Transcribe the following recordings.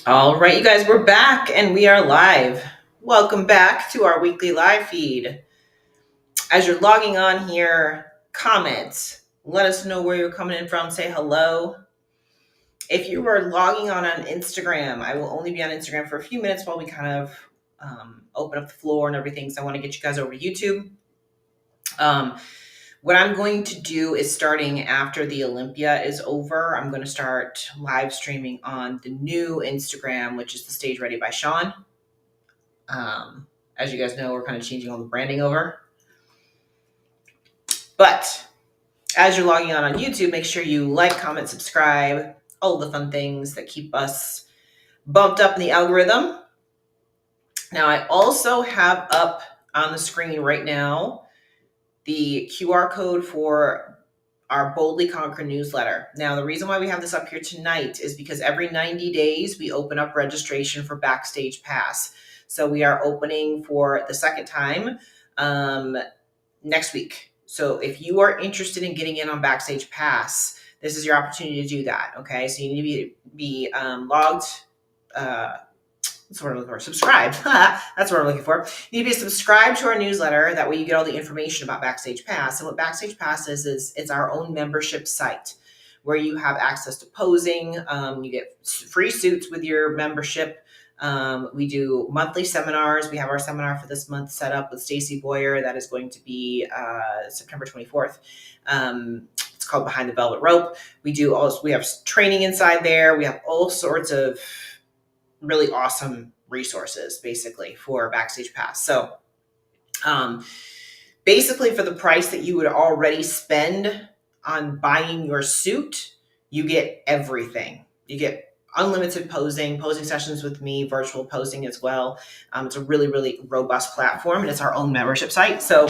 All right, you guys, we're back and we are live. Welcome back to our weekly live feed. As you're logging on here, comment. Let us know where you're coming in from. Say hello. If you are logging on Instagram, I will only be on Instagram for a few minutes while we kind of open up the floor and everything. So I want to get you guys over to YouTube. What I'm going to do is starting after the Olympia is over, I'm going to start live streaming on the new Instagram, which is the Stage Ready by Sean. As you guys know, we're kind of changing all the branding over. But as you're logging on YouTube, make sure you like, comment, subscribe, all the fun things that keep us bumped up in the algorithm. Now, I also have up on the screen right now the QR code for our Boldly Conquer newsletter. Now, the reason why we have this up here tonight is because every 90 days we open up registration for Backstage Pass. So we are opening for the second time next week. So if you are interested in getting in on Backstage Pass, this is your opportunity to do that. Okay, so you need to be logged. That's what I'm looking for. Subscribe. That's what I'm looking for. You need to be subscribed to our newsletter. That way you get all the information about Backstage Pass. And what Backstage Pass is it's our own membership site where you have access to posing. You get free suits with your membership. We do monthly seminars. We have our seminar for this month set up with Stacey Boyer. That is going to be September 24th. It's called Behind the Velvet Rope. We have training inside there. We have all sorts of really awesome resources basically for Backstage Pass. So basically for the price that you would already spend on buying your suit, you get everything. You get unlimited posing sessions with me, virtual posing as well. It's a really, really robust platform and it's our own membership site. So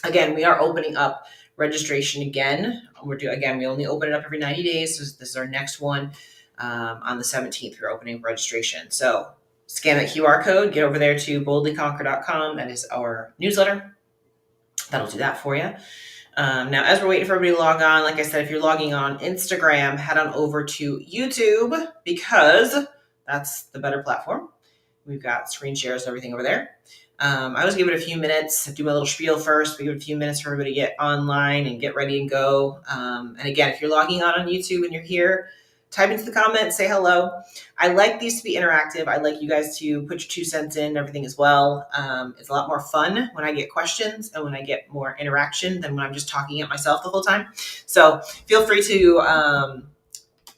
again, we are opening up registration again. We only open it up every 90 days. So this is our next one. On the 17th, we're opening registration. So scan that QR code, get over there to boldlyconquer.com. That is our newsletter. That'll do that for you. Now, as we're waiting for everybody to log on, like I said, if you're logging on Instagram, head on over to YouTube because that's the better platform. We've got screen shares and everything over there. I always give it a few minutes, do my little spiel first. We give it a few minutes for everybody to get online and get ready and go. And again, if you're logging on YouTube and you're here, type into the comments, say hello. I like these to be interactive. I like you guys to put your 2 cents in and everything as well. It's a lot more fun when I get questions and when I get more interaction than when I'm just talking at myself the whole time. So feel free to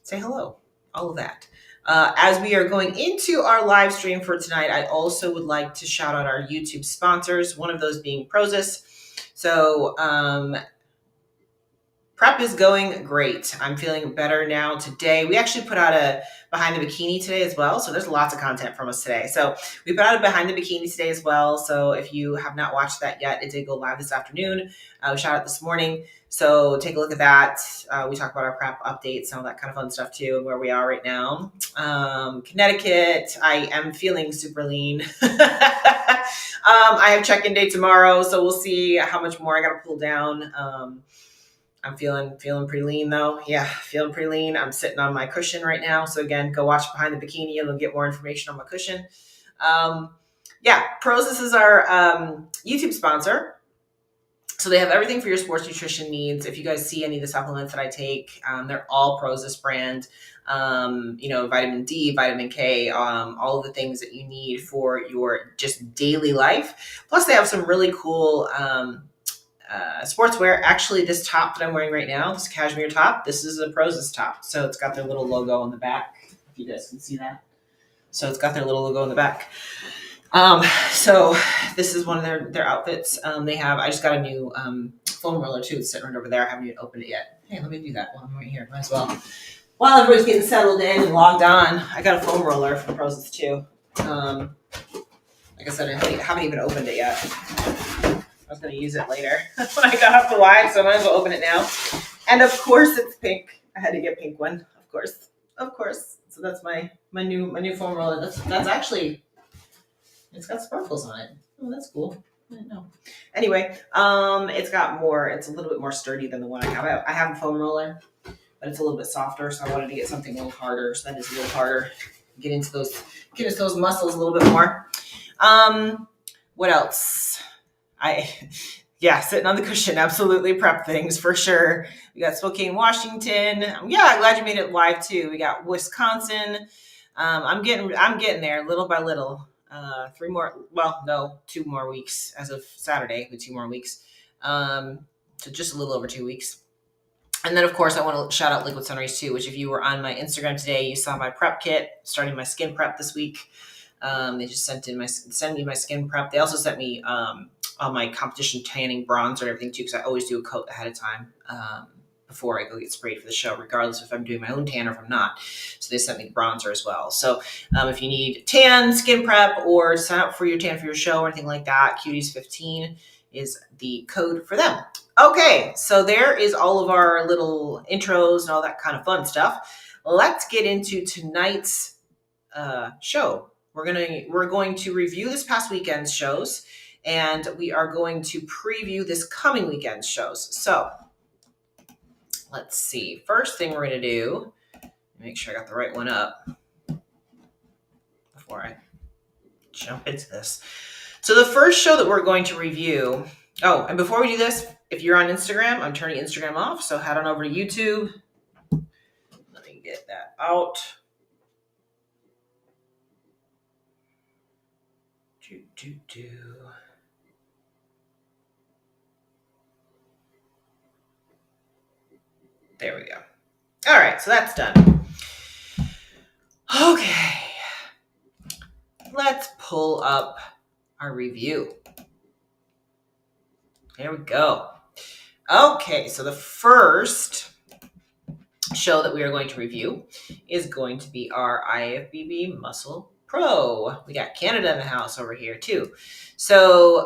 say hello, all of that. As we are going into our live stream for tonight, I also would like to shout out our YouTube sponsors, one of those being Prozis. So prep is going great. I'm feeling better now today. We actually put out a Behind the Bikini today as well. So there's lots of content from us today. So we put out a Behind the Bikini today as well. So if you have not watched that yet, it did go live this afternoon. We shot it this morning. So take a look at that. We talk about our prep updates and all that kind of fun stuff too, and where we are right now. Connecticut, I am feeling super lean. I have check-in day tomorrow. So we'll see how much more I got to pull down. I'm feeling pretty lean though. Yeah, feeling pretty lean. I'm sitting on my cushion right now. So again, go watch Behind the Bikini and you'll get more information on my cushion. Prozis is our YouTube sponsor. So they have everything for your sports nutrition needs. If you guys see any of the supplements that I take, they're all Prozis brand. Vitamin D, vitamin K, all of the things that you need for your just daily life. Plus they have some really cool sportswear. Actually, this top that I'm wearing right now, this cashmere top, this is a Prozis top. So it's got their little logo on the back, if you guys can see that. So it's got their little logo on the back. So this is one of their outfits. I just got a new foam roller too. It's sitting right over there. I haven't even opened it yet. Hey, let me do that while I'm right here. Might as well. While everybody's getting settled in and logged on, I got a foam roller from Prozis too. Like I said, I haven't even opened it yet. I was going to use it later when I got off the live, so I might as well open it now. And of course, it's pink. I had to get a pink one, of course. So that's my new foam roller. That's actually, it's got sparkles on it. Oh, that's cool. I didn't know. Anyway, it's a little bit more sturdy than the one I have. I have a foam roller, but it's a little bit softer, so I wanted to get something a little harder. So that is a little harder. get into those muscles a little bit more. What else? Sitting on the cushion, absolutely prep things for sure. We got Spokane, Washington. Yeah, glad you made it live too. We got Wisconsin. I'm getting there little by little. 2 more weeks as of Saturday, with 2 more weeks. So just a little over 2 weeks. And then, of course, I want to shout out Liquid Sun Rayz too, which if you were on my Instagram today, you saw my prep kit, starting my skin prep this week. They just sent me my skin prep. They also sent me all my competition tanning bronzer and everything too, because I always do a coat ahead of time before I go get sprayed for the show, regardless if I'm doing my own tan or if I'm not. So they sent me the bronzer as well. So if you need tan, skin prep, or sign up for your tan for your show or anything like that, Cuties15 is the code for them. Okay, so there is all of our little intros and all that kind of fun stuff. Let's get into tonight's show. We're going to review this past weekend's shows, and we are going to preview this coming weekend's shows. So let's see. First thing we're going to do, make sure I got the right one up before I jump into this. So the first show that we're going to review, and before we do this, if you're on Instagram, I'm turning Instagram off, so head on over to YouTube. Let me get that out. There we go. All right, so that's done. Okay. Let's pull up our review. There we go. Okay, so the first show that we are going to review is going to be our IFBB Muscle Pro. We got Canada in the house over here too. So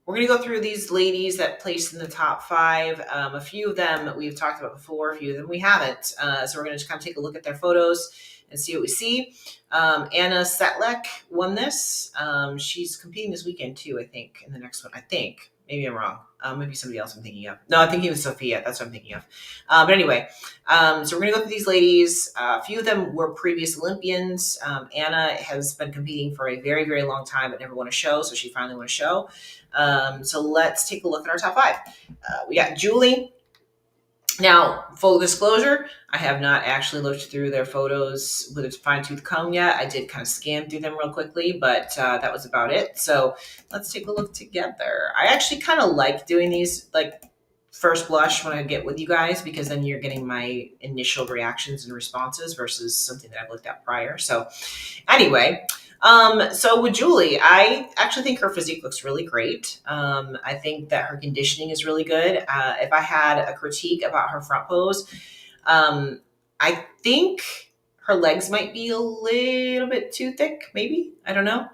we're going to go through these ladies that placed in the top 5. A few of them we've talked about before, a few of them we haven't. So we're going to just kind of take a look at their photos and see what we see. Anna Setlek won this. She's competing this weekend too, I think, in the next one. I think. Maybe I'm wrong. Maybe somebody else I'm thinking of. No, I'm thinking of Sophia. That's what I'm thinking of. But anyway, so we're going to go through these ladies. A few of them were previous Olympians. Anna has been competing for a very, very long time but never won a show, so she finally won a show. So let's take a look at our top 5. We got Julie. Now, full disclosure, I have not actually looked through their photos with a fine-tooth comb yet. I did kind of scan through them real quickly, but that was about it. So let's take a look together. I actually kind of like doing these like first blush when I get with you guys, because then you're getting my initial reactions and responses versus something that I've looked at prior. So anyway, so with Julie, I actually think her physique looks really great. I think that her conditioning is really good. If I had a critique about her front pose, I think her legs might be a little bit too thick, maybe. I don't know.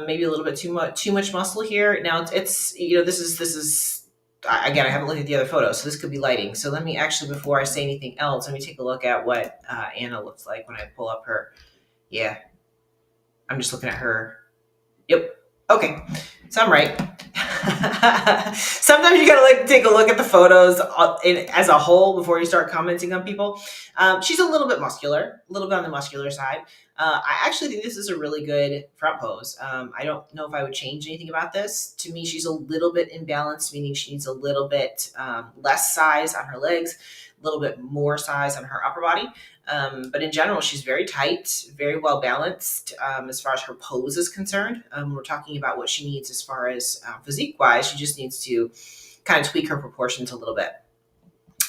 Maybe a little bit too much muscle here. Now it's this is again, I haven't looked at the other photos, so this could be lighting. So let me actually, before I say anything else, let me take a look at what Anna looks like when I pull up her. Yeah. I'm just looking at her. Yep. Okay. So I'm right. Sometimes you gotta take a look at the photos as a whole before you start commenting on people. She's a little bit muscular, a little bit on the muscular side. I actually think this is a really good front pose. I don't know if I would change anything about this. To me, she's a little bit imbalanced, meaning she needs a little bit less size on her legs, a little bit more size on her upper body. But in general, she's very tight, very well balanced as far as her pose is concerned. We're talking about what she needs as far as physique-wise. She just needs to kind of tweak her proportions a little bit.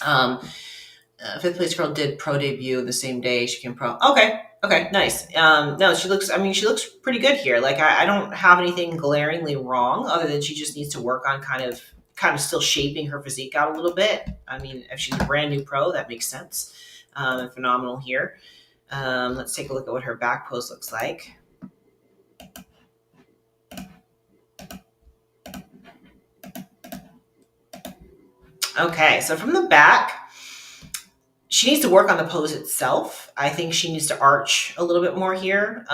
5th place girl did pro debut the same day she came pro. Okay, nice. No, she looks pretty good here. Like I don't have anything glaringly wrong, other than she just needs to work on kind of still shaping her physique out a little bit. I mean, if she's a brand new pro, that makes sense. Phenomenal here. Let's take a look at what her back pose looks like. Okay, so from the back, she needs to work on the pose itself. I think she needs to arch a little bit more here.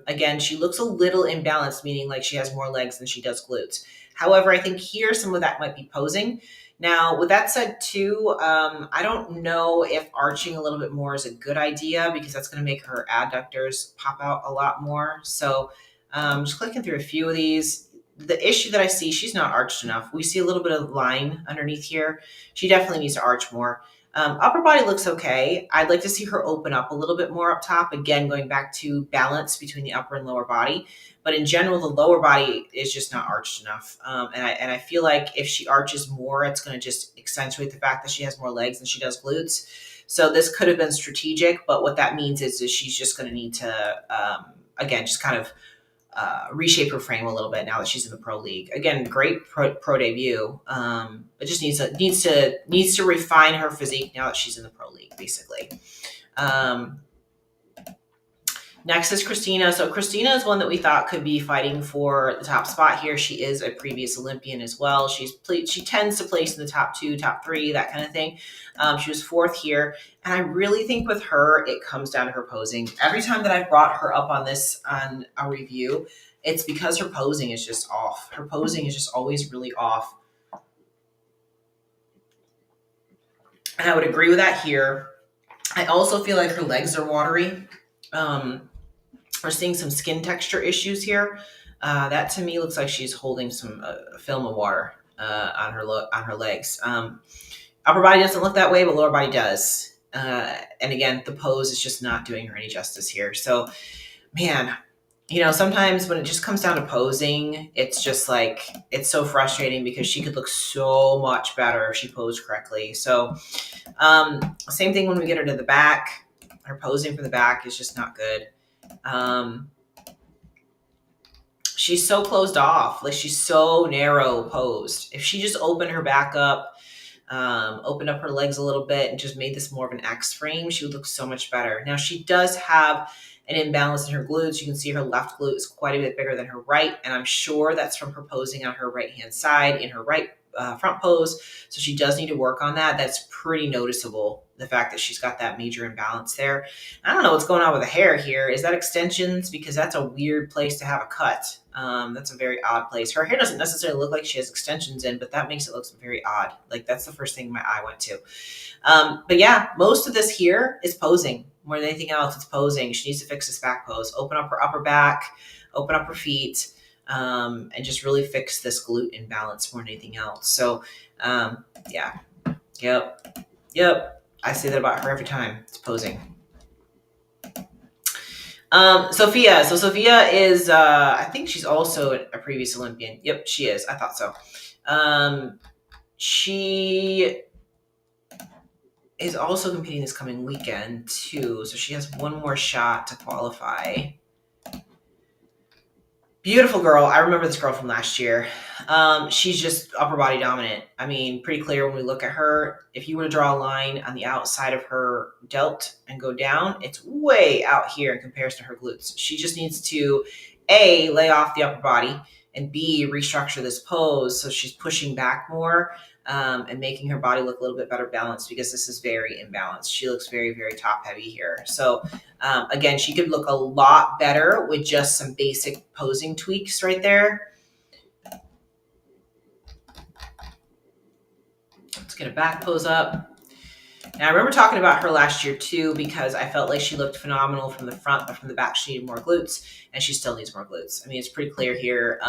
Again, she looks a little imbalanced, meaning like she has more legs than she does glutes. However, I think here some of that might be posing. Now, with that said too, I don't know if arching a little bit more is a good idea because that's going to make her adductors pop out a lot more. So just clicking through a few of these. The issue that I see, she's not arched enough. We see a little bit of line underneath here. She definitely needs to arch more. Upper body looks okay. I'd like to see her open up a little bit more up top. Again, going back to balance between the upper and lower body. But in general, the lower body is just not arched enough. And I feel like if she arches more, it's going to just accentuate the fact that she has more legs than she does glutes. So this could have been strategic, but what that means is she's just going to need to, again, just kind of reshape her frame a little bit now that she's in the pro league. Again, great pro debut, but just needs to refine her physique now that she's in the pro league, basically. Next is Christina. So Christina is one that we thought could be fighting for the top spot here. She is a previous Olympian as well. She tends to place in the top 2, top 3, that kind of thing. She was 4th here. And I really think with her, it comes down to her posing. Every time that I've brought her up on a review, it's because her posing is just off. Her posing is just always really off. And I would agree with that here. I also feel like her legs are watery. We're seeing some skin texture issues here. That to me looks like she's holding some film of water on her legs. Upper body doesn't look that way, but lower body does. And again, the pose is just not doing her any justice here. So, man, sometimes when it just comes down to posing, it's just like, it's so frustrating because she could look so much better if she posed correctly. So, same thing when we get her to the back. Her posing from the back is just not good. She's so closed off, like she's so narrow posed. If she just opened her back up, opened up her legs a little bit and just made this more of an X frame, she would look so much better. Now she does have an imbalance in her glutes. You can see her left glute is quite a bit bigger than her right, and I'm sure that's from her posing on her right hand side in her right front pose. So she does need to work on that. That's pretty noticeable, the fact that she's got that major imbalance there. I don't know what's going on with the hair here. Is that extensions? Because that's a weird place to have a cut. That's a very odd place. Her hair doesn't necessarily look like she has extensions in, but that makes it look very odd. Like that's the first thing my eye went to. But yeah, most of this here is posing. More than anything else, it's posing. She needs to fix this back pose. Open up her upper back, open up her feet, and just really fix this glute imbalance more than anything else. So, yeah. Yep. I say that about her every time. It's posing. Sophia. So Sophia is, I think she's also a previous Olympian. Yep, she is. I thought so. She is also competing this coming weekend too. So she has one more shot to qualify. Beautiful girl. I remember this girl from last year. She's just upper body dominant. I mean, pretty clear when we look at her. If you were to draw a line on the outside of her delt and go down, it's way out here in comparison to her glutes. She just needs to, A, lay off the upper body, and B, restructure this pose so she's pushing back more and making her body look a little bit better balanced, because this is very imbalanced. She looks very, very top heavy here. So again, she could look a lot better with just some basic posing tweaks right there. Let's get a back pose up. Now, I remember talking about her last year too, because I felt like she looked phenomenal from the front, but from the back, she needed more glutes, and she still needs more glutes. I mean, it's pretty clear here.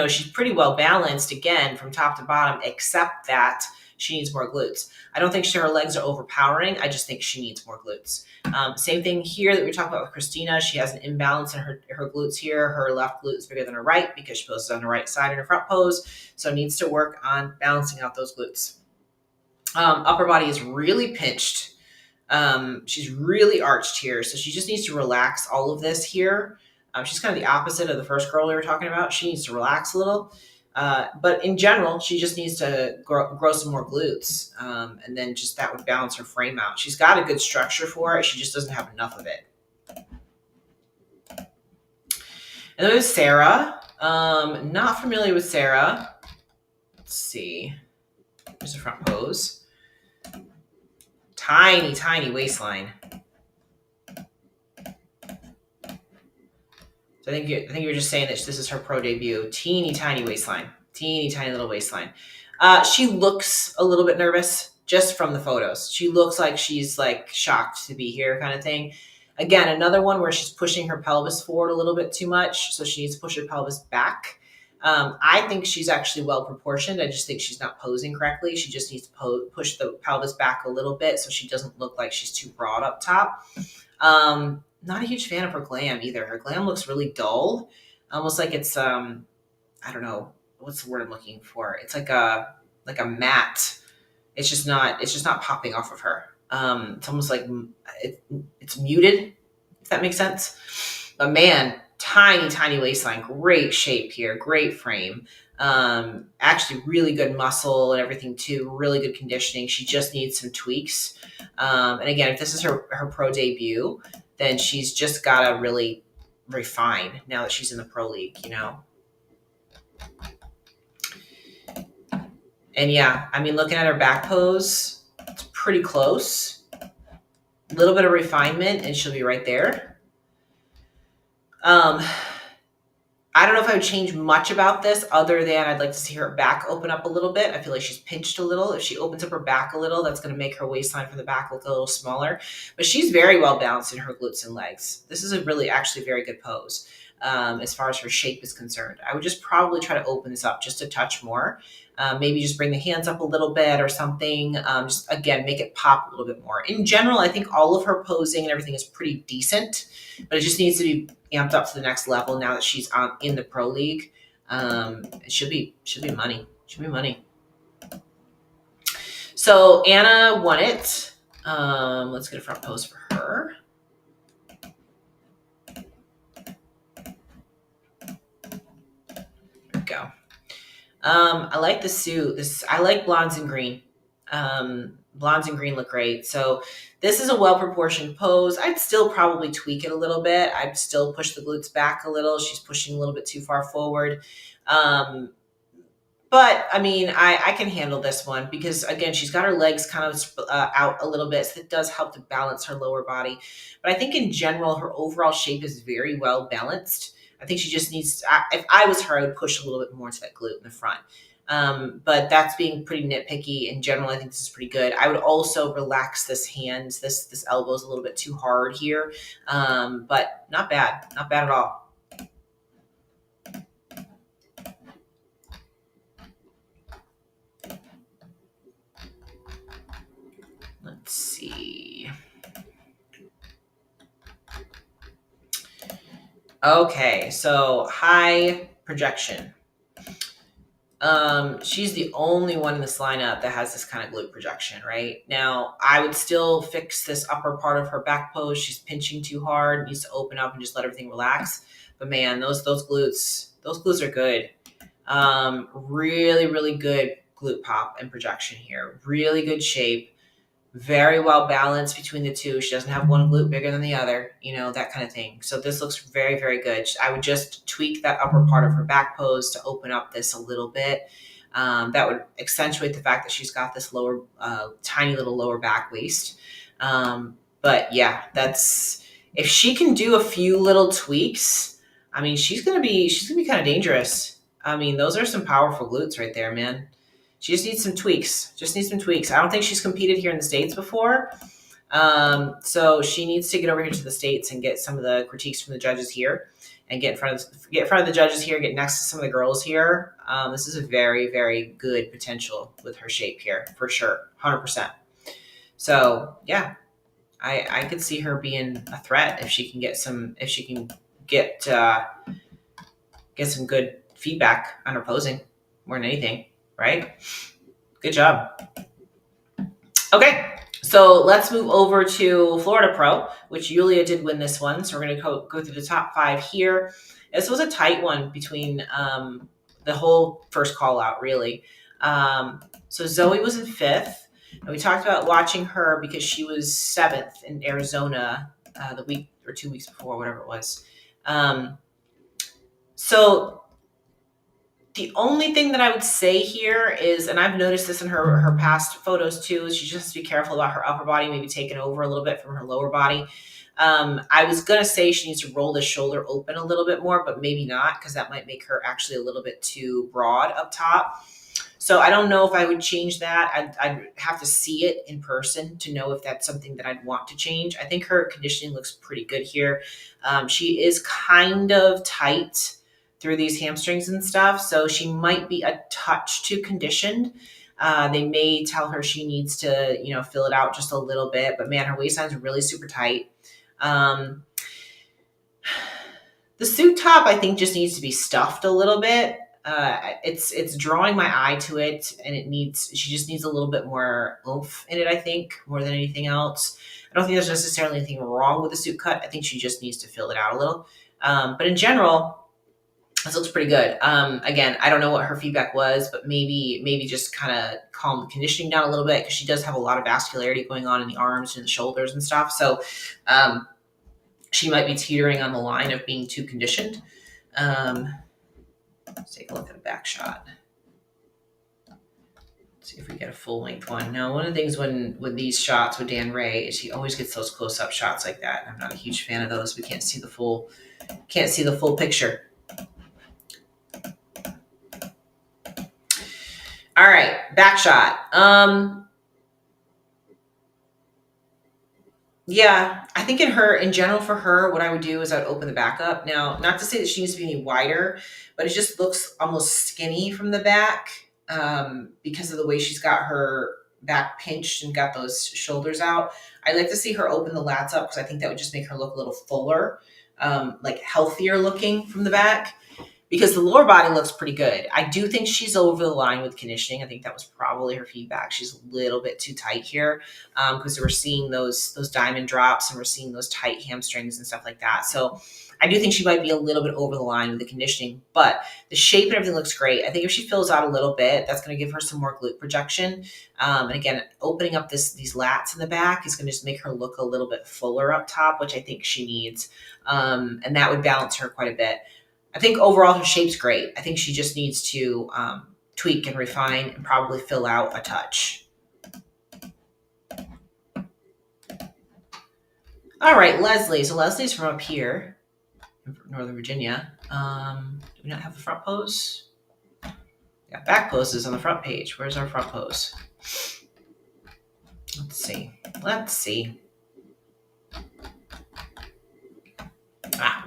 She's pretty well balanced again from top to bottom, except that she needs more glutes. I don't think her legs are overpowering. I just think she needs more glutes. Same thing here that we were talking about with Christina. She has an imbalance in her glutes here. Her left glute is bigger than her right because she poses on the right side in her front pose, so needs to work on balancing out those glutes. Upper body is really pinched. She's really arched here, so she just needs to relax all of this here. She's kind of the opposite of the first girl we were talking about. She needs to relax a little. But in general, she just needs to grow some more glutes. And then just that would balance her frame out. She's got a good structure for it. She just doesn't have enough of it. And then there's Sarah. Not familiar with Sarah. Let's see. Here's the front pose. Tiny, tiny waistline. So I think you're just saying that this is her pro debut. Teeny tiny waistline. Teeny tiny little waistline. She looks a little bit nervous just from the photos. She looks like she's like shocked to be here, kind of thing. Again, another one where she's pushing her pelvis forward a little bit too much, so she needs to push her pelvis back. I think she's actually well proportioned. I just think she's not posing correctly. She just needs to push the pelvis back a little bit so she doesn't look like she's too broad up top. Not a huge fan of her glam either. Her glam looks really dull, almost like it's I don't know what's the word I'm looking for. It's like a matte. It's just not popping off of her. It's almost like it's muted, if that makes sense. But man, tiny waistline, great shape here, great frame. Actually really good muscle and everything too, really good conditioning. She just needs some tweaks. And again, if this is her pro debut, then she's just got to really refine now that she's in the pro league, you know? And yeah, I mean, looking at her back pose, it's pretty close. A little bit of refinement and she'll be right there. I don't know if I would change much about this other than I'd like to see her back open up a little bit. I feel like she's pinched a little. If she opens up her back a little, that's going to make her waistline from the back look a little smaller. But she's very well balanced in her glutes and legs. This is a really actually very good pose as far as her shape is concerned. I would just probably try to open this up just a touch more. Maybe just bring the hands up a little bit or something. Just, again, make it pop a little bit more. In general, I think all of her posing and everything is pretty decent, but it just needs to be amped up to the next level now that she's in the pro league. It should be money. Should be money. So Anna won it. Let's get a front pose for her. There we go. I like the suit. I like blondes and green. Blondes and green look great. So this is a well-proportioned pose. I'd still probably tweak it a little bit. I'd still push the glutes back a little. She's pushing a little bit too far forward. But I mean, I can handle this one because again, she's got her legs kind of out a little bit. So it does help to balance her lower body. But I think in general, her overall shape is very well balanced. I think she just needs to, if I was her, I would push a little bit more to that glute in the front. But that's being pretty nitpicky. In general, I think this is pretty good. I would also relax this hand. This elbow is a little bit too hard here. But not bad. Not bad at all. Let's see. Okay, so high projection. She's the only one in this lineup that has this kind of glute projection, right? Now, I would still fix this upper part of her back pose. She's pinching too hard, needs to open up and just let everything relax. But man, those glutes are good. Really, really good glute pop and projection here. Really good shape. Very well balanced between the two. She doesn't have one glute bigger than the other, you know, that kind of thing. So this looks very, very good. I would just tweak that upper part of her back pose to open up this a little bit. That would accentuate the fact that she's got this lower, tiny little lower back waist. But yeah, if she can do a few little tweaks, I mean, she's gonna be kind of dangerous. I mean, those are some powerful glutes right there, man. She just needs some tweaks. I don't think she's competed here in the States before. So she needs to get over here to the States and get some of the critiques from the judges here and get in front of the judges here, get next to some of the girls here. This is a very, very good potential with her shape here, for sure, 100%. So yeah, I could see her being a threat if she can get some good feedback on her posing more than anything. Right? Good job. Okay, so let's move over to Florida Pro, which Yulia did win this one. So we're going to go through the top 5 here. This was a tight one between the whole first call out, really. So Zoe was in 5th. And we talked about watching her because she was 7th in Arizona the week or 2 weeks before, whatever it was. So the only thing that I would say here is, and I've noticed this in her past photos too, is she just has to be careful about her upper body, maybe taking over a little bit from her lower body. I was going to say she needs to roll the shoulder open a little bit more, but maybe not, because that might make her actually a little bit too broad up top. So I don't know if I would change that. I'd have to see it in person to know if that's something that I'd want to change. I think her conditioning looks pretty good here. She is kind of tight through these hamstrings and stuff, so she might be a touch too conditioned. They may tell her she needs to, fill it out just a little bit, but man, her waistline's really super tight. The suit top, I think, just needs to be stuffed a little bit. It's drawing my eye to it, and she just needs a little bit more oomph in it, I think, more than anything else. I don't think there's necessarily anything wrong with the suit cut. I think she just needs to fill it out a little. But in general, this looks pretty good. Again, I don't know what her feedback was, but maybe just kind of calm the conditioning down a little bit, because she does have a lot of vascularity going on in the arms and the shoulders and stuff. So she might be teetering on the line of being too conditioned. Let's take a look at a back shot. Let's see if we get a full length one. Now, one of the things with these shots with Dan Ray is he always gets those close up shots like that. I'm not a huge fan of those. We can't see the full picture. All right, back shot. Yeah, I think in general for her, what I would do is I would open the back up. Now, not to say that she needs to be any wider, but it just looks almost skinny from the back because of the way she's got her back pinched and got those shoulders out. I'd like to see her open the lats up, because I think that would just make her look a little fuller, like healthier looking from the back. Because the lower body looks pretty good. I do think she's over the line with conditioning. I think that was probably her feedback. She's a little bit too tight here, because we're seeing those diamond drops, and we're seeing those tight hamstrings and stuff like that. So I do think she might be a little bit over the line with the conditioning, but the shape and everything looks great. I think if she fills out a little bit, that's going to give her some more glute projection. And again, opening up these lats in the back is going to just make her look a little bit fuller up top, which I think she needs. And that would balance her quite a bit. I think overall her shape's great. I think she just needs to tweak and refine and probably fill out a touch. All right, Leslie. So Leslie's from up here in Northern Virginia. Do we not have the front pose? Yeah, back poses on the front page. Where's our front pose? Let's see. We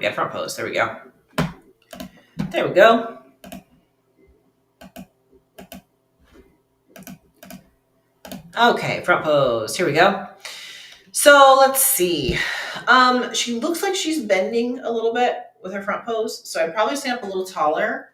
got front pose. There we go. Okay, front pose. Here we go. So let's see. She looks like she's bending a little bit with her front pose. So I'd probably stand up a little taller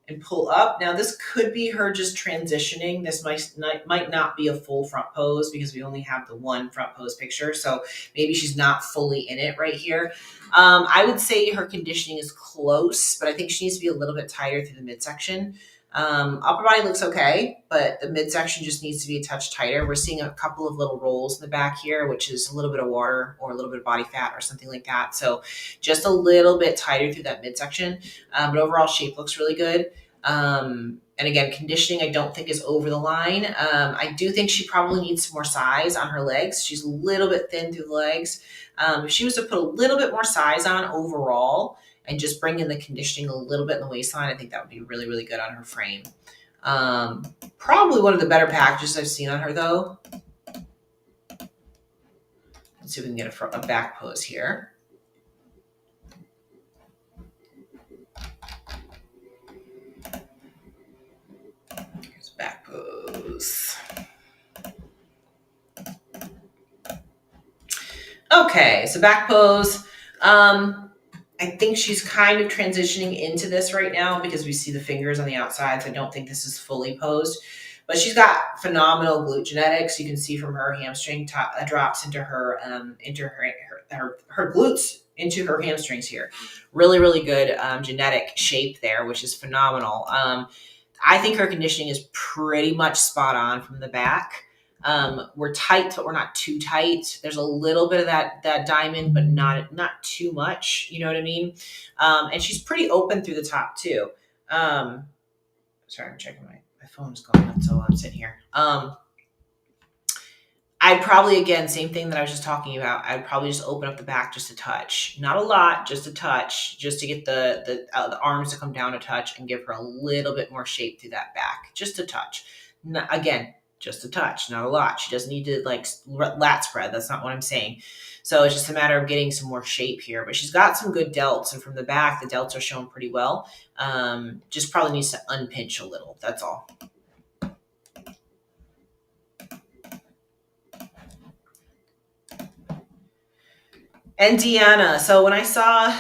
and pull up. Now this could be her just transitioning. This might not be a full front pose, because we only have the one front pose picture. So maybe she's not fully in it right here. I would say her conditioning is close, but I think she needs to be a little bit tighter through the midsection. Upper body looks okay, but the midsection just needs to be a touch tighter. We're seeing a couple of little rolls in the back here, which is a little bit of water or a little bit of body fat or something like that. So just a little bit tighter through that midsection. But overall shape looks really good. And again, conditioning I don't think is over the line. I do think she probably needs some more size on her legs. She's a little bit thin through the legs. If she was to put a little bit more size on overall and just bring in the conditioning a little bit in the waistline, I think that would be really, really good on her frame. Probably one of the better packages I've seen on her, though. Let's see if we can get a back pose here. Here's back pose. Okay, so back pose. I think she's kind of transitioning into this right now, because we see the fingers on the outside. So I don't think this is fully posed, but she's got phenomenal glute genetics. You can see from her hamstring drops into her glutes into her hamstrings here. Really, really good genetic shape there, which is phenomenal. I think her conditioning is pretty much spot on from the back. We're tight, but we're not too tight. There's a little bit of that diamond, but not too much. You know what I mean? And she's pretty open through the top too. Sorry, I'm checking my phone's going up, so I'm sitting here. I'd probably, again, same thing that I was just talking about. I'd probably just open up the back just a touch, not a lot, just a touch, just to get the arms to come down a touch and give her a little bit more shape through that back, just a touch. Again, just a touch, not a lot. She doesn't need to like lat spread. That's not what I'm saying. So it's just a matter of getting some more shape here. But she's got some good delts, and from the back, the delts are showing pretty well. Just probably needs to unpinch a little. That's all. And Deanna. So when I saw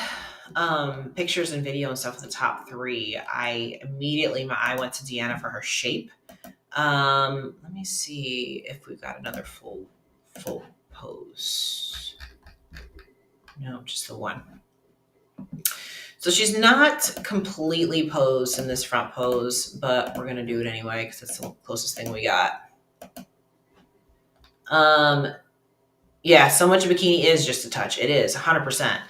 pictures and video and stuff of the top three, my eye went to Deanna for her shape. Let me see if we've got another full pose. No, just the one. So she's not completely posed in this front pose, but we're gonna do it anyway because it's the closest thing we got. Yeah, so much of bikini is just a touch. It is 100%.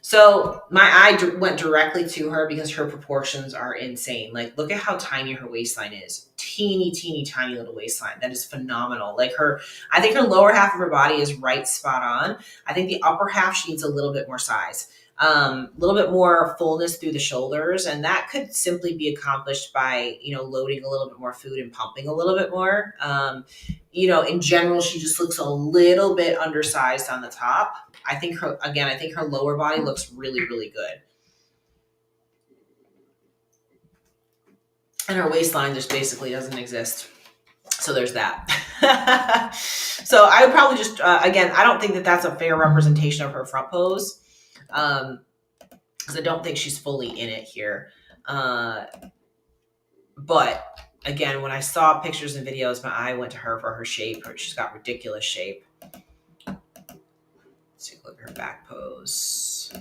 So my eye went directly to her because her proportions are insane. Like, look at how tiny her waistline is. Teeny, teeny, tiny little waistline. That is phenomenal. Like I think her lower half of her body is right spot on. I think the upper half, she needs a little bit more size. A little bit more fullness through the shoulders. And that could simply be accomplished by, loading a little bit more food and pumping a little bit more. In general, she just looks a little bit undersized on the top. I think her lower body looks really, really good. And her waistline just basically doesn't exist. So there's that. So I would probably just, again, I don't think that that's a fair representation of her front pose. Because I don't think she's fully in it here. But again, when I saw pictures and videos, my eye went to her for her shape. She's got ridiculous shape. Let's take a look at her back pose.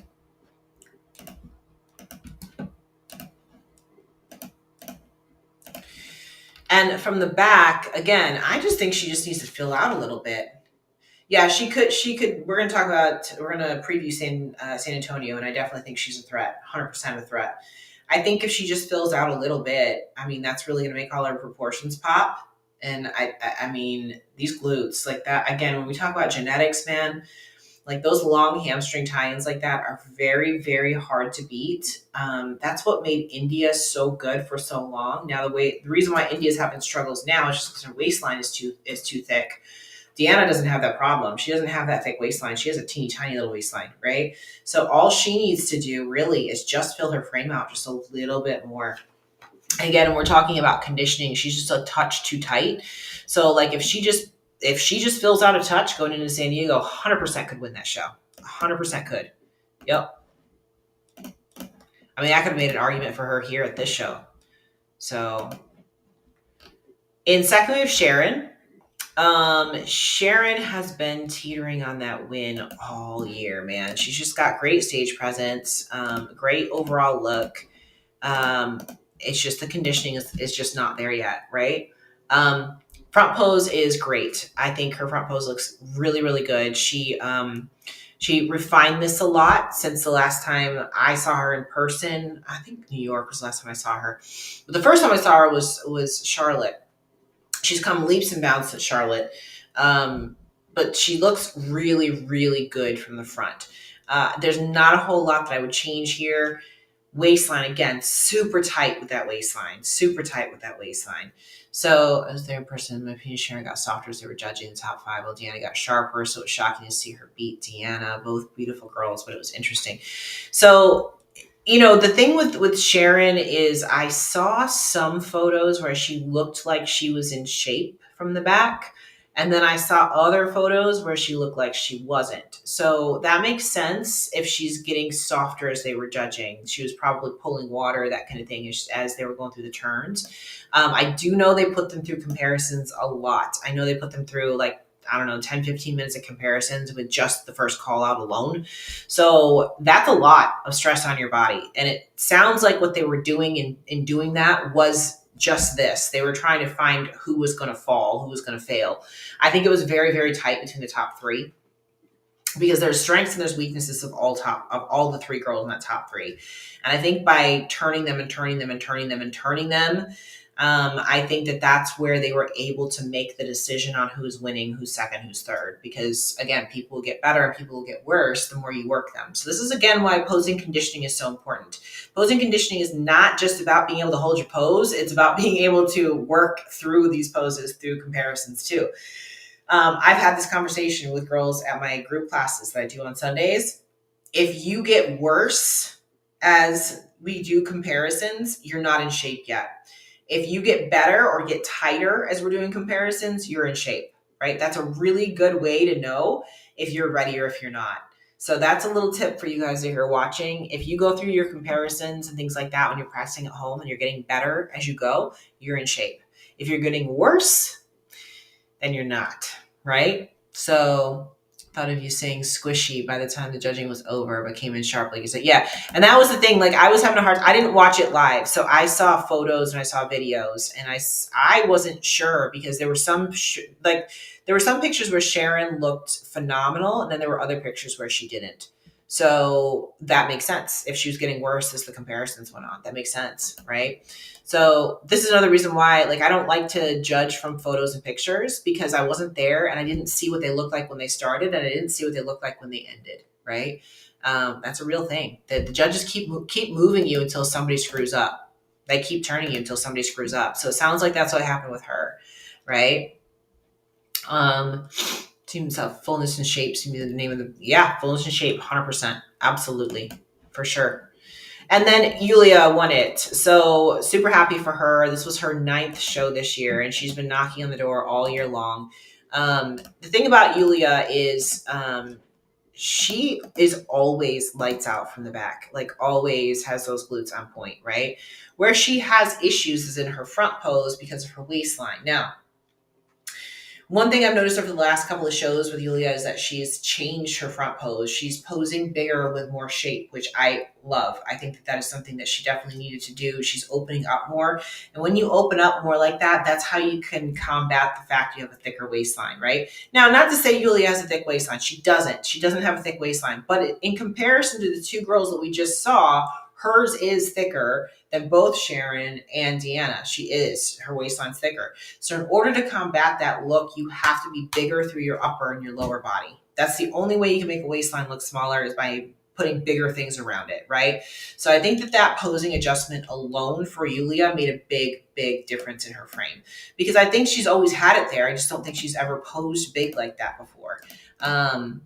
And from the back, again, I just think she just needs to fill out a little bit. Yeah, she could. We're going to preview San Antonio, and I definitely think she's a threat, 100% a threat. I think if she just fills out a little bit, that's really going to make all her proportions pop. And I mean, these glutes like that, again, when we talk about genetics, man, like those long hamstring tie-ins like that are very, very hard to beat. That's what made India so good for so long. Now, the reason why India's having struggles now is just because her waistline is too thick. Deanna doesn't have that problem. She doesn't have that thick waistline. She has a teeny tiny little waistline, right? So all she needs to do really is just fill her frame out just a little bit more. And again, we're talking about conditioning. She's just a touch too tight. So like if she just fills out a touch going into San Diego, 100% could win that show. 100% could. Yep. I could have made an argument for her here at this show. So in second, we have Sharon. Sharon has been teetering on that win all year, man. She's just got great stage presence, great overall look. It's just the conditioning is just not there yet, right? Front pose is great. I think her front pose looks really, really good. She refined this a lot since the last time I saw her in person. I think New York was the last time I saw her. But the first time I saw her was Charlotte. She's come leaps and bounds to Charlotte, but she looks really, really good from the front. There's not a whole lot that I would change here. Waistline, again, super tight with that waistline. So as their person, my opinion, Sharon got softer as they were judging the top five. Well, Deanna got sharper, so it was shocking to see her beat Deanna. Both beautiful girls, but it was interesting. So the thing with Sharon is I saw some photos where she looked like she was in shape from the back. And then I saw other photos where she looked like she wasn't. So that makes sense if she's getting softer as they were judging. She was probably pulling water, that kind of thing, as they were going through the turns. I do know they put them through comparisons a lot. I know they put them through 10, 15 minutes of comparisons with just the first call out alone. So that's a lot of stress on your body. And it sounds like what they were doing in doing that was just this. They were trying to find who was going to fall, who was going to fail. I think it was very, very tight between the top three because there's strengths and there's weaknesses of all the three girls in that top three. And I think by turning them and turning them and turning them and turning them, I think that that's where they were able to make the decision on who's winning, who's second, who's third. Because again, people will get better and people will get worse the more you work them. So this is again why posing conditioning is so important. Posing conditioning is not just about being able to hold your pose. It's about being able to work through these poses through comparisons too. I've had this conversation with girls at my group classes that I do on Sundays. If you get worse as we do comparisons, you're not in shape yet. If you get better or get tighter as we're doing comparisons, you're in shape, right? That's a really good way to know if you're ready or if you're not. So that's a little tip for you guys if you're watching. If you go through your comparisons and things like that when you're practicing at home and you're getting better as you go, you're in shape. If you're getting worse, then you're not, right? So thought of you saying squishy by the time the judging was over, but came in sharp, like you said. Yeah. And that was the thing. Like I was having a hard, I didn't watch it live. So I saw photos and I saw videos and I wasn't sure because there were some, there were some pictures where Sharon looked phenomenal. And then there were other pictures where she didn't. So that makes sense. If she was getting worse as the comparisons went on, that makes sense. Right. So this is another reason why, like, I don't like to judge from photos and pictures because I wasn't there and I didn't see what they looked like when they started and I didn't see what they looked like when they ended, right? That's a real thing. The judges keep moving you until somebody screws up. They keep turning you until somebody screws up. So it sounds like that's what happened with her, right? Seems fullness and shape seems to be the name of the, fullness and shape, 100%, absolutely, for sure. And then Yulia won it. So super happy for her. This was her 9th show this year, and she's been knocking on the door all year long. The thing about Yulia is she is always lights out from the back, like always has those glutes on point, right? Where she has issues is in her front pose because of her waistline. Now, one thing I've noticed over the last couple of shows with Yulia is that she's changed her front pose. She's posing bigger with more shape, which I love. I think that that is something that she definitely needed to do. She's opening up more. And when you open up more like that, that's how you can combat the fact you have a thicker waistline, right? Now, not to say Yulia has a thick waistline. She doesn't. She doesn't have a thick waistline. But in comparison to the two girls that we just saw, hers is thicker than both Sharon and Deanna. She is. Her waistline's thicker. So in order to combat that look, you have to be bigger through your upper and your lower body. That's the only way you can make a waistline look smaller is by putting bigger things around it, right? So I think that that posing adjustment alone for Yulia made a big, big difference in her frame. Because I think she's always had it there. I just don't think she's ever posed big like that before. And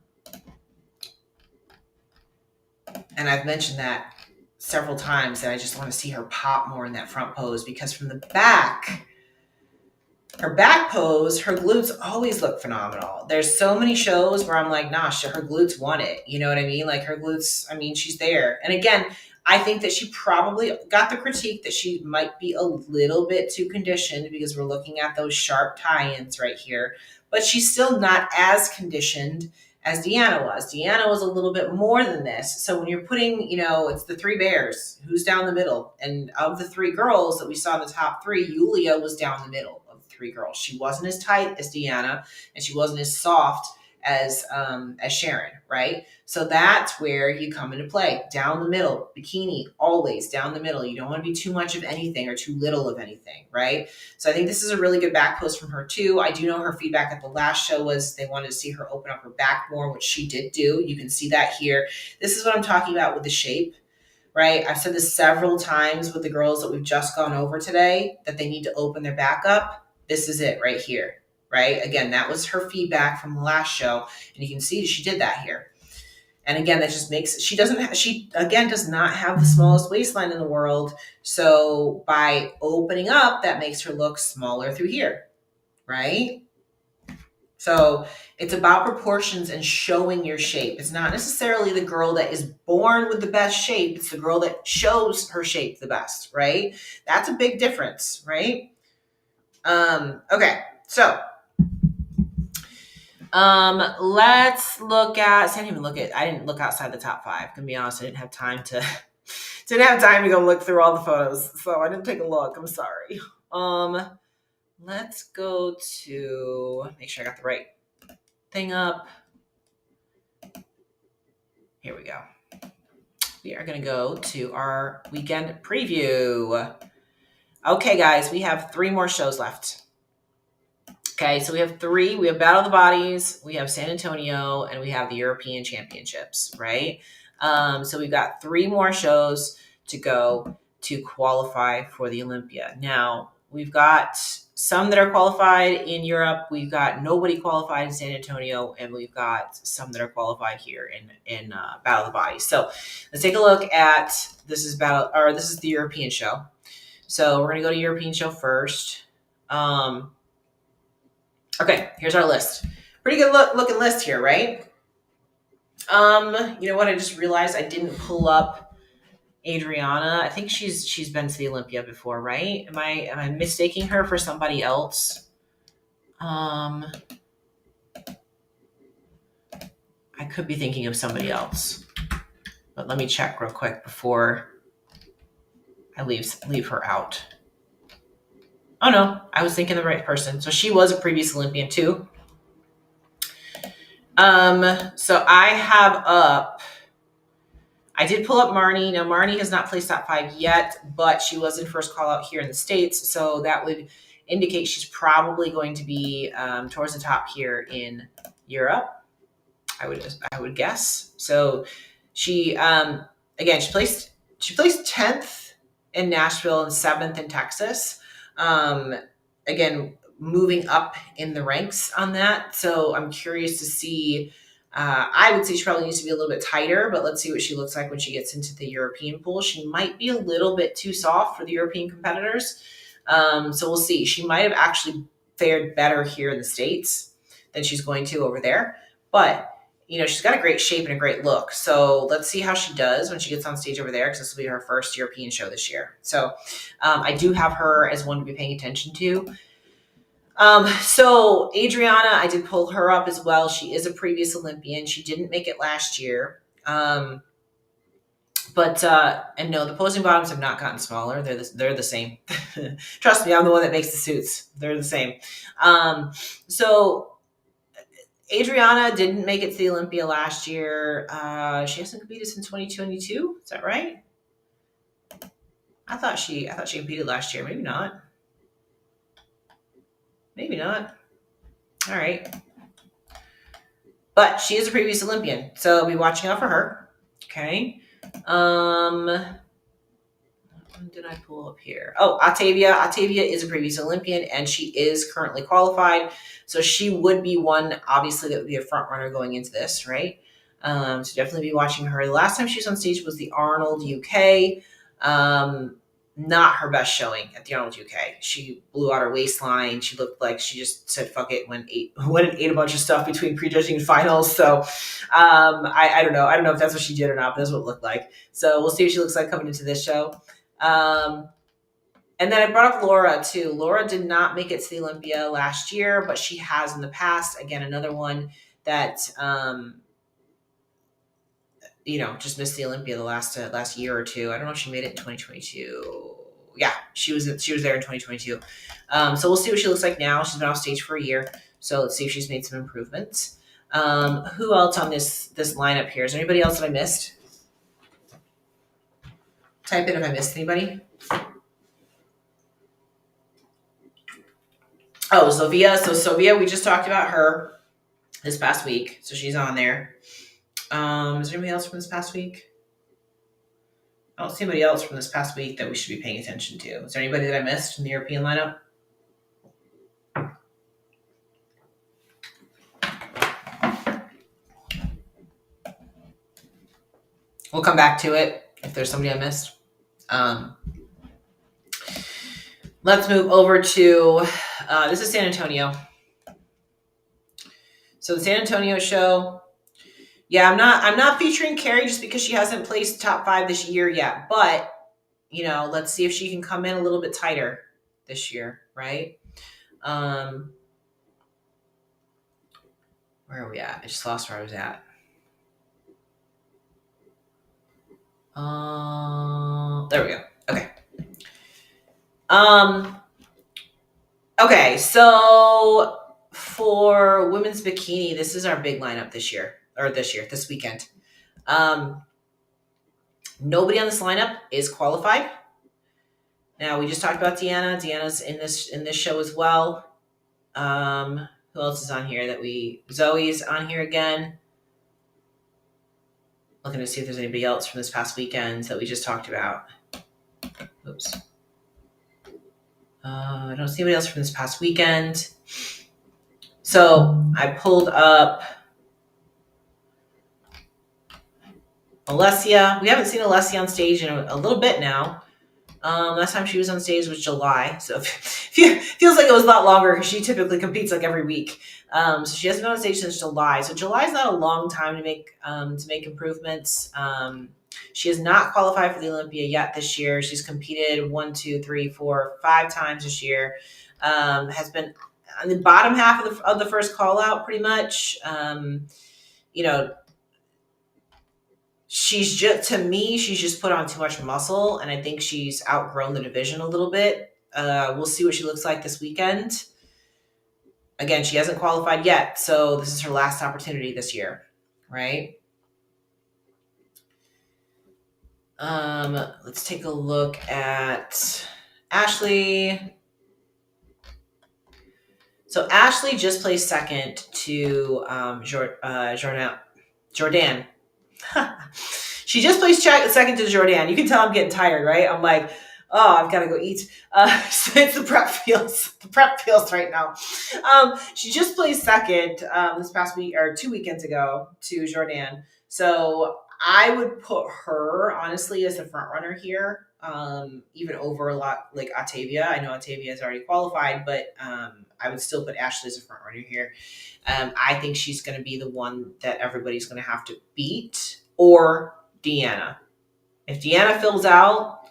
I've mentioned that several times that I just want to see her pop more in that front pose because from the back, her back pose, her glutes always look phenomenal. There's so many shows where I'm like, nah, her glutes want it. You know what I mean? Like her glutes, I mean, she's there. And again, I think that she probably got the critique that she might be a little bit too conditioned because we're looking at those sharp tie-ins right here, but she's still not as conditioned as Deanna was. Deanna was a little bit more than this. So when you're putting, you know, it's the three bears, who's down the middle? And of the three girls that we saw in the top three, Yulia was down the middle of the three girls. She wasn't as tight as Deanna, and she wasn't as soft as Sharon, right? So that's where you come into play. Down the middle, bikini, always down the middle. You don't want to be too much of anything or too little of anything, right? So I think this is a really good back post from her too. I do know her feedback at the last show was they wanted to see her open up her back more, which she did do. You can see that here. This is what I'm talking about with the shape, right? I've said this several times with the girls that we've just gone over today, that they need to open their back up. This is it right here. Right? Again, that was her feedback from the last show. And you can see she did that here. And again, that just makes, she again does not have the smallest waistline in the world. So by opening up, that makes her look smaller through here. Right? So it's about proportions and showing your shape. It's not necessarily the girl that is born with the best shape. It's the girl that shows her shape the best. Right? That's a big difference. Right? Okay. So let's look at, I didn't look outside the top 5. To be honest, I didn't have time to go look through all the photos. So I didn't take a look. I'm sorry. Let's go to, make sure I got the right thing up. Here we go. We are going to go to our weekend preview. Okay, guys, we have 3 more shows left. Okay, so we have 3. We have Battle of the Bodies, we have San Antonio, and we have the European Championships, right? So we've got 3 more shows to go to qualify for the Olympia. Now, we've got some that are qualified in Europe. We've got nobody qualified in San Antonio, and we've got some that are qualified here in Battle of the Bodies. So let's take a look at this is the European show. So we're gonna go to European show first. Okay, here's our list. Pretty good looking list here, right? You know what? I just realized I didn't pull up Adriana. I think she's been to the Olympia before, right? Am I mistaking her for somebody else? I could be thinking of somebody else, but let me check real quick before I leave her out. Oh no, I was thinking the right person. So she was a previous Olympian too. So I have up. I did pull up Marnie. Now Marnie has not placed top 5 yet, but she was in first call out here in the States, so that would indicate she's probably going to be towards the top here in Europe. I would guess. So she again she placed 10th in Nashville and 7th in Texas. Again, moving up in the ranks on that. So I'm curious to see. I would say she probably needs to be a little bit tighter, but let's see what she looks like when she gets into the European pool. She might be a little bit too soft for the European competitors. So we'll see. She might have actually fared better here in the States than she's going to over there. But, you know, she's got a great shape and a great look. So let's see how she does when she gets on stage over there, because this will be her first European show this year. So I do have her as one to be paying attention to. So Adriana, I did pull her up as well. She is a previous Olympian. She didn't make it last year. And no, the posing bottoms have not gotten smaller. They're the same. Trust me, I'm the one that makes the suits. They're the same. So Adriana didn't make it to the Olympia last year. She hasn't competed since 2022. Is that right? I thought she competed last year. Maybe not. Maybe not. All right. But she is a previous Olympian, so I'll be watching out for her. Okay. What did I pull up here? Oh, Octavia. Octavia is a previous Olympian, and she is currently qualified. So she would be one, obviously, that would be a front runner going into this, right? So definitely be watching her. The last time she was on stage was the Arnold UK. Not her best showing at the Arnold UK. She blew out her waistline. She looked like she just said fuck it, went and ate a bunch of stuff between prejudging and finals. So I don't know. I don't know if that's what she did or not, but that's what it looked like. So we'll see what she looks like coming into this show. And then I brought up Laura too. Laura did not make it to the Olympia last year, but she has in the past. Again, another one that just missed the Olympia the last year or two. I don't know if she made it in 2022. Yeah, she was there in 2022. So we'll see what she looks like now. She's been off stage for a year, so let's see if she's made some improvements. Who else on this lineup here? Is there anybody else that I missed? Type in if I missed anybody. Oh, Sylvia. So Sylvia, we just talked about her this past week, so she's on there. Is there anybody else from this past week? I don't see anybody else from this past week that we should be paying attention to. Is there anybody that I missed in the European lineup? We'll come back to it if there's somebody I missed. Let's move over to this is San Antonio. So the San Antonio show. Yeah, I'm not featuring Carrie just because she hasn't placed top 5 this year yet. But, let's see if she can come in a little bit tighter this year, right? Where are we at? I just lost where I was at. There we go. Okay. Okay, so for women's bikini, this is our big lineup this weekend. Nobody on this lineup is qualified. Now we just talked about Deanna. Deanna's in this show as well. Who else is on here Zoe's on here again. Looking to see if there's anybody else from this past weekend that we just talked about. Oops. I don't see anybody else from this past weekend. So I pulled up Alessia. We haven't seen Alessia on stage in a little bit now. Last time she was on stage was July, so feels like it was a lot longer because she typically competes like every week. So she hasn't been on stage since July. So July is not a long time to make improvements. She has not qualified for the Olympia yet this year. She's competed 1, 2, 3, 4, 5 times this year. Has been on the bottom half of the first call out pretty much. She's just put on too much muscle, and I think she's outgrown the division a little bit. We'll see what she looks like this weekend. Again, she hasn't qualified yet, so this is her last opportunity this year, right? Let's take a look at Ashley. So Ashley just placed second to Jordan. She just placed second to Jordan. You can tell I'm getting tired, right? I'm like, oh, I've got to go eat. So it's the prep feels right now. She just placed second this past week or 2 weekends ago to Jordan. So I would put her honestly as the front runner here, even over a lot like Octavia. I know Octavia has already qualified, but I would still put Ashley as a front runner here. I think she's going to be the one that everybody's going to have to beat, or Deanna. If Deanna fills out,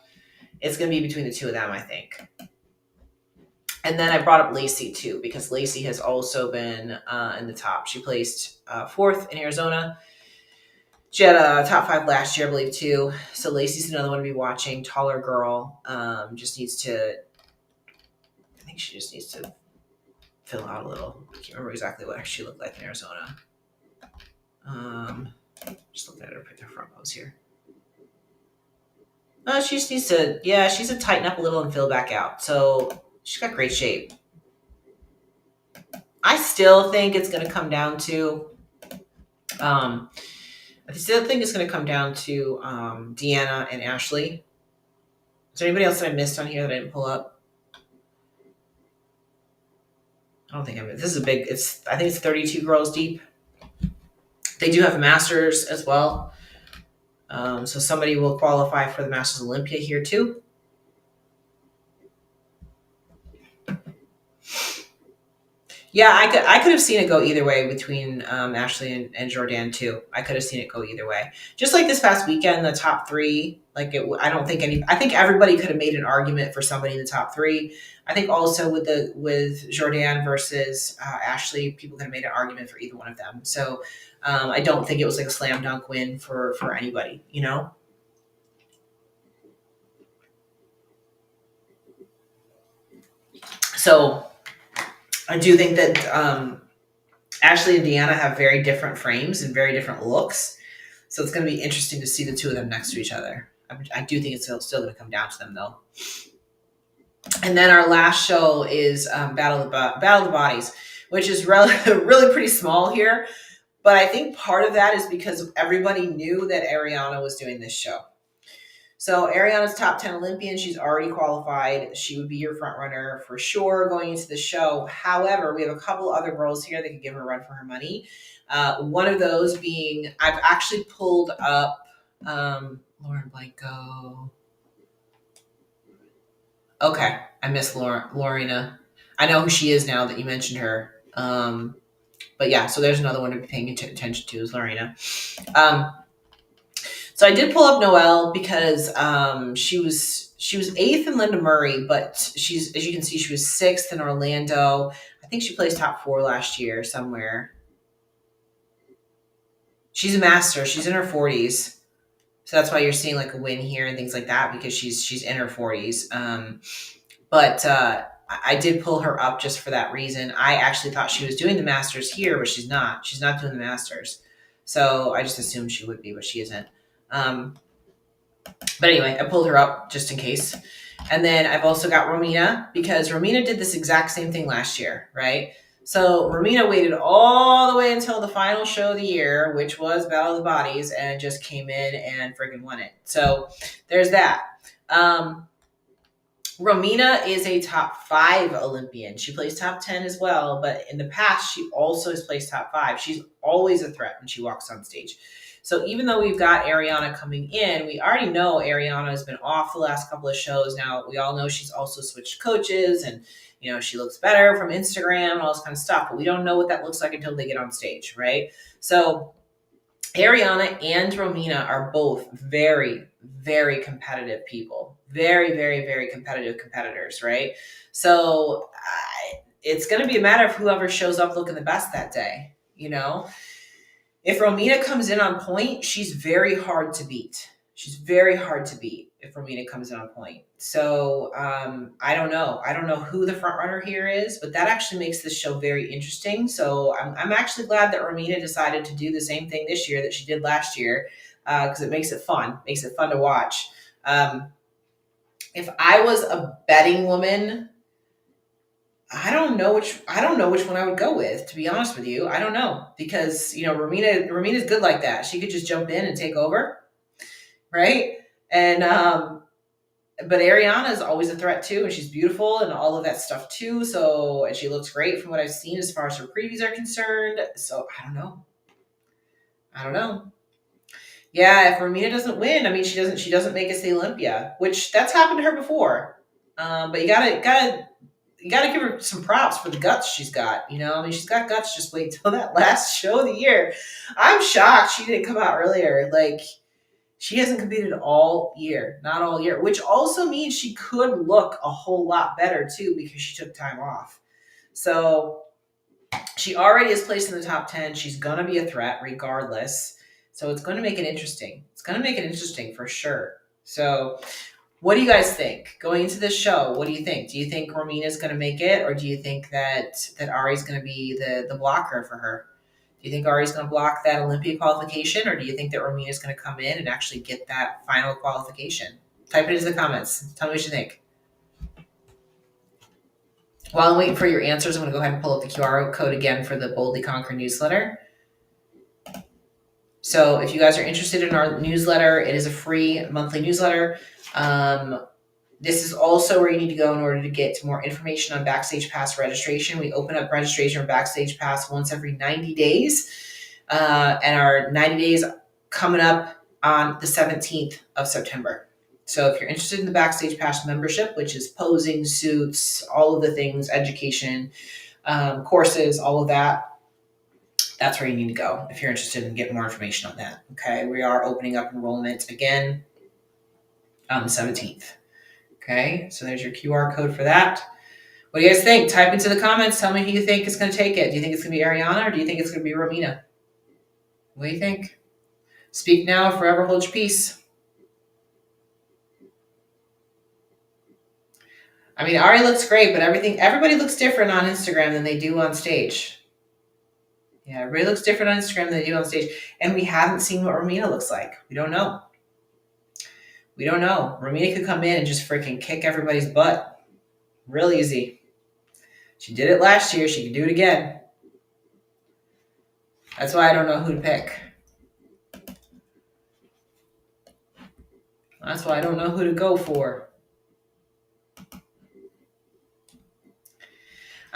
it's going to be between the two of them, I think. And then I brought up Lacey too, because Lacey has also been in the top. She placed 4th in Arizona. She had a top 5 last year, I believe, too. So Lacey's another one to be watching. Taller girl. I think she just needs to fill out a little. I can't remember exactly what she looked like in Arizona. Just looking at her front pose here. She just needs to, she needs to tighten up a little and fill back out. So she's got great shape. I still think it's going to come down to, Deanna and Ashley. Is there anybody else that I missed on here that I didn't pull up? I don't think this is I think it's 32 girls deep. They do have a Masters as well. So somebody will qualify for the Masters Olympia here too. Yeah, I could have seen it go either way between Ashley and Jordan too. I could have seen it go either way. Just like this past weekend, the top 3, I think everybody could have made an argument for somebody in the top 3. I think also with Jordan versus Ashley, people could have made an argument for either one of them. So I don't think it was like a slam dunk win for anybody, you know? So I do think that Ashley and Deanna have very different frames and very different looks. So it's going to be interesting to see the two of them next to each other. I do think it's still going to come down to them, though. And then our last show is Battle of the Bodies, which is really pretty small here. But I think part of that is because everybody knew that Ariana was doing this show. So Ariana's top 10 Olympian. She's already qualified. She would be your front runner for sure going into the show. However, we have a couple other girls here that could give her a run for her money. One of those being, I've actually pulled up Lauren Blanco. Okay, I miss Lorena. I know who she is now that you mentioned her. But yeah, so there's another one to be paying attention to is Lorena. So I did pull up Noelle because she was 8th in Linda Murray, but she's, as you can see, she was 6th in Orlando. I think she placed top 4 last year somewhere. She's a master. She's in her 40s. So that's why you're seeing like a win here and things like that, because she's in her 40s. But I did pull her up just for that reason. I actually thought she was doing the Masters here, but she's not. She's not doing the Masters. So I just assumed she would be, but she isn't. But anyway, I pulled her up just in case. And then I've also got Romina, because Romina did this exact same thing last year, right? So Romina waited all the way until the final show of the year, which was Battle of the Bodies, and just came in and friggin' won it. So there's that. Romina is a top 5 Olympian. She plays top 10 as well, but in the past, she also has placed top 5. She's always a threat when she walks on stage. So even though we've got Ariana coming in, we already know Ariana has been off the last couple of shows. Now, we all know she's also switched coaches, and she looks better from Instagram and all this kind of stuff, but we don't know what that looks like until they get on stage, right? So Ariana and Romina are both very, very competitive people. Very, very, very competitive competitors, right? So it's going to be a matter of whoever shows up looking the best that day. If Romina comes in on point, she's very hard to beat. She's very hard to beat if Romina comes in on point. So I don't know. I don't know who the front runner here is, but that actually makes this show very interesting. So I'm actually glad that Romina decided to do the same thing this year that she did last year, because it makes it fun. Makes it fun to watch. If I was a betting woman, I don't know which one I would go with, to be honest with you. I don't know, because Romina's good like that. She could just jump in and take over, right? And but Ariana is always a threat too, and she's beautiful and all of that stuff too. So, and she looks great from what I've seen as far as her previews are concerned. So I don't know. Yeah, if Romina doesn't win, I mean, she doesn't make it to the Olympia, which that's happened to her before. But you gotta give her some props for the guts she's got. I mean, she's got guts. Just wait till that last show of the year. I'm shocked she didn't come out earlier. Like, she hasn't competed all year, not all year, which also means she could look a whole lot better too, because she took time off. So she already is placed in the top 10. She's going to be a threat regardless. So it's going to make it interesting. It's going to make it interesting for sure. So what do you guys think going into this show? What do you think? Do you think Romina's going to make it, or do you think that Ari's going to be the blocker for her? Do you think Ari's going to block that Olympia qualification, or do you think that Romina's going to come in and actually get that final qualification? Type it into the comments. Tell me what you think. While I'm waiting for your answers, I'm going to go ahead and pull up the QR code again for the Boldly Conquer newsletter. So if you guys are interested in our newsletter, it is a free monthly newsletter. This is also where you need to go in order to get more information on Backstage Pass registration. We open up registration for Backstage Pass once every 90 days. And our 90 days coming up on the 17th of September. So if you're interested in the Backstage Pass membership, which is posing, suits, all of the things, education, courses, all of that, that's where you need to go if you're interested in getting more information on that. Okay, we are opening up enrollment again on the 17th. Okay, so there's your QR code for that. What do you guys think? Type into the comments. Tell me who you think is going to take it. Do you think it's going to be Ariana, or do you think it's going to be Romina? What do you think? Speak now, forever hold your peace. I mean, Ari looks great, but everybody looks different on Instagram than they do on stage. Yeah, everybody looks different on Instagram than they do on stage. And we haven't seen what Romina looks like. We don't know. Romina could come in and just freaking kick everybody's butt. Real easy. She did it last year. She can do it again. That's why I don't know who to pick. That's why I don't know who to go for.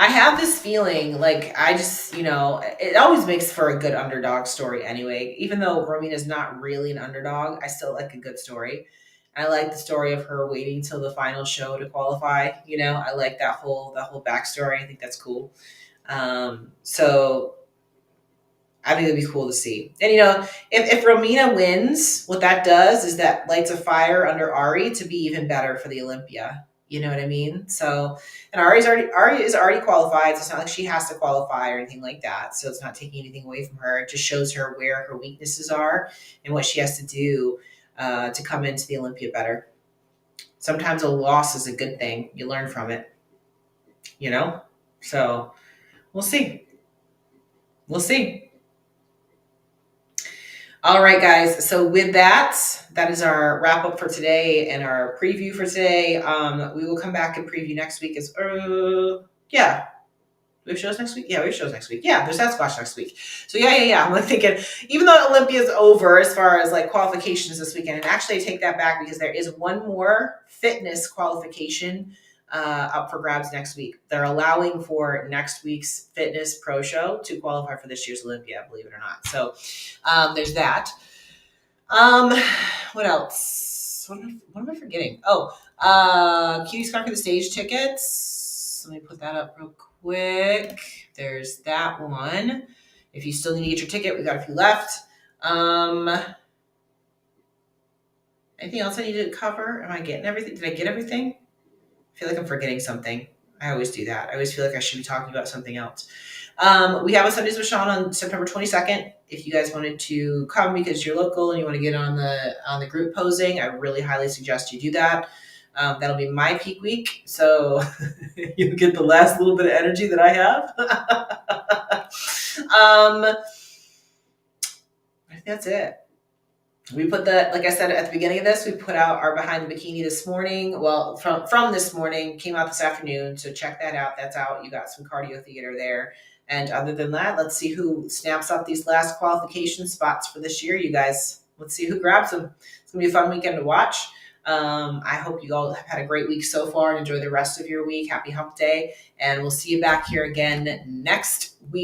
I have this feeling like it always makes for a good underdog story anyway. Even though Romina's not really an underdog, I still like a good story. I like the story of her waiting till the final show to qualify. I like that whole backstory. I think that's cool. So I think it'd be cool to see. And if Romina wins, what that does is that lights a fire under Ari to be even better for the Olympia. You know what I mean? So, and Ari is already qualified. So it's not like she has to qualify or anything like that. So it's not taking anything away from her. It just shows her where her weaknesses are and what she has to do to come into the Olympia better. Sometimes a loss is a good thing. You learn from it. So we'll see. All right, guys. So with that, that is our wrap up for today and our preview for today. We will come back and preview next week. Yeah. We have shows next week? Yeah, we have shows next week. Yeah, there's Sasquatch next week. So yeah. I'm like thinking, even though Olympia's over as far as like qualifications this weekend, and actually I take that back because there is one more fitness qualification up for grabs next week. They're allowing for next week's fitness pro show to qualify for this year's Olympia, believe it or not. So there's that. What else? What am I forgetting? Cuties Conquer the Stage tickets. Let me put that up real quick. There's that one. If you still need to get your ticket, we got a few left. Anything else I need to cover? Am I getting everything? Did I get everything? I feel like I'm forgetting something. I always do that. I always feel like I should be talking about something else. We have a Sundays with Sean on September 22nd. If you guys wanted to come because you're local and you want to get on the group posing, I really highly suggest you do that. That'll be my peak week, so you get the last little bit of energy that I have. I think that's it. We put like I said at the beginning of this, we put out our Behind the Bikini this morning. Well, from this morning, came out this afternoon. So check that out. That's out. You got some cardio theater there. And other than that, let's see who snaps up these last qualification spots for this year, you guys. Let's see who grabs them. It's going to be a fun weekend to watch. I hope you all have had a great week so far and enjoy the rest of your week. Happy hump day. And we'll see you back here again next week.